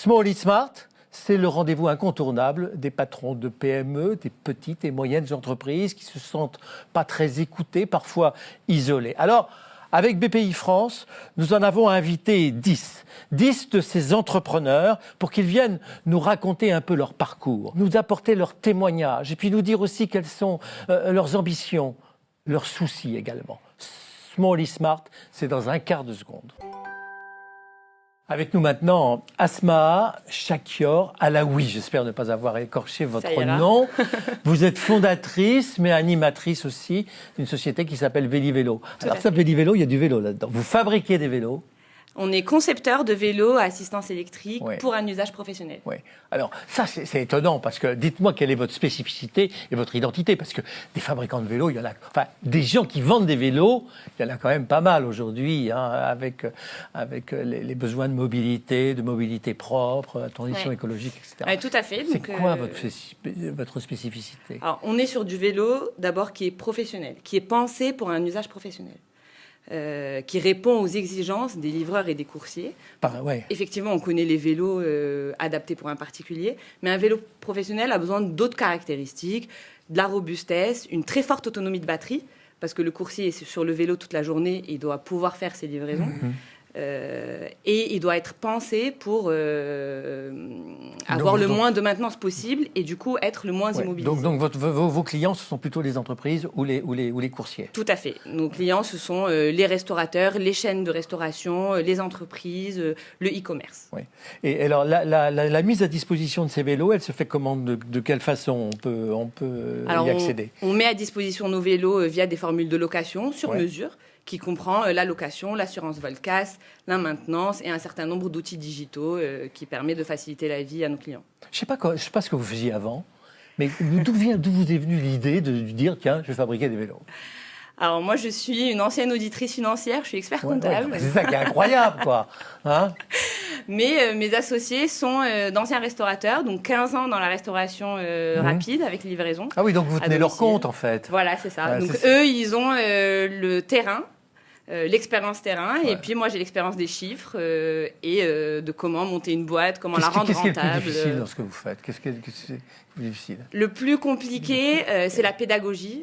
Small is Smart, c'est le rendez-vous incontournable des patrons de PME, des petites et moyennes entreprises qui se sentent pas très écoutés, parfois isolés. Alors, avec BPI France, nous en avons invité 10 de ces entrepreneurs pour qu'ils viennent nous raconter un peu leur parcours, nous apporter leurs témoignages et puis nous dire aussi quelles sont leurs ambitions, leurs soucis également. Small is Smart, c'est dans un quart de seconde. Avec nous maintenant, Asmaa Chakior Alaoui. J'espère ne pas avoir écorché votre nom. Vous êtes fondatrice, mais animatrice aussi d'une société qui s'appelle Vélivélo. Alors ça, Vélivélo, il y a du vélo là-dedans. Vous fabriquez des vélos. On est concepteur de vélos à assistance électrique pour un usage professionnel. Oui. Alors, ça, c'est étonnant parce que dites-moi quelle est votre spécificité et votre identité. Parce que des fabricants de vélos, il y en a, enfin, des gens qui vendent des vélos, il y en a quand même pas mal aujourd'hui, hein, avec les besoins de mobilité propre, transition écologique, etc. Oui, tout à fait. C'est quoi votre spécificité? Alors, on est sur du vélo, d'abord, qui est professionnel, qui est pensé pour un usage professionnel. Qui répond aux exigences des livreurs et des coursiers. Effectivement, on connaît les vélos adaptés pour un particulier, mais un vélo professionnel a besoin d'autres caractéristiques, de la robustesse, une très forte autonomie de batterie, parce que le coursier est sur le vélo toute la journée et il doit pouvoir faire ses livraisons. Et il doit être pensé pour avoir le moins de maintenance possible et du coup être le moins immobilisé. Donc vos clients, ce sont plutôt les entreprises ou les coursiers? Tout à fait. Nos clients, ce sont les restaurateurs, les chaînes de restauration, les entreprises, le e-commerce. Oui. Et alors la mise à disposition de ces vélos, elle se fait comment? De quelle façon on peut y accéder? On met à disposition nos vélos via des formules de location sur mesure, qui comprend la location, l'assurance vol-casse, la maintenance et un certain nombre d'outils digitaux qui permet de faciliter la vie à nos clients. Je ne sais pas ce que vous faisiez avant, mais d'où vous est venue l'idée de dire tiens, je vais fabriquer des vélos? Alors moi, je suis une ancienne auditrice financière, je suis expert comptable. C'est ça qui est incroyable, quoi. Hein? Mais mes associés sont d'anciens restaurateurs, donc 15 ans dans la restauration rapide avec livraison. Ah oui, donc vous tenez leur compte en fait. Voilà, c'est ça. Donc eux, ils ont le terrain. L'expérience terrain, et puis moi j'ai l'expérience des chiffres et de comment monter une boîte, comment la rendre rentable. Qu'est-ce qui est le plus difficile dans ce que vous faites? Qu'est-ce qui est le plus difficile? Le plus compliqué, c'est la pédagogie,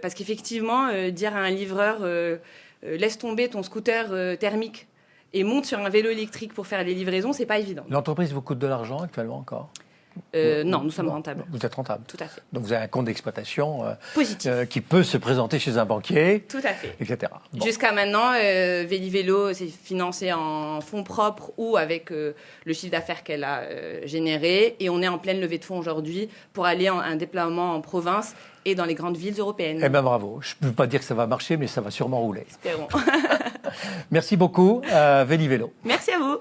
parce qu'effectivement, dire à un livreur laisse tomber ton scooter thermique et monte sur un vélo électrique pour faire les livraisons, c'est pas évident. L'entreprise vous coûte de l'argent actuellement encore? Non, nous sommes rentables. Vous êtes rentable. Tout à fait. Donc vous avez un compte d'exploitation positif qui peut se présenter chez un banquier. Tout à fait. Etc. Bon. Jusqu'à maintenant, Vélivélo s'est financé en fonds propres ou avec le chiffre d'affaires qu'elle a généré. Et on est en pleine levée de fonds aujourd'hui pour aller en un déploiement en province et dans les grandes villes européennes. Eh bien bravo. Je ne peux pas dire que ça va marcher, mais ça va sûrement rouler. Espérons. Merci beaucoup, Vélivélo. Merci à vous.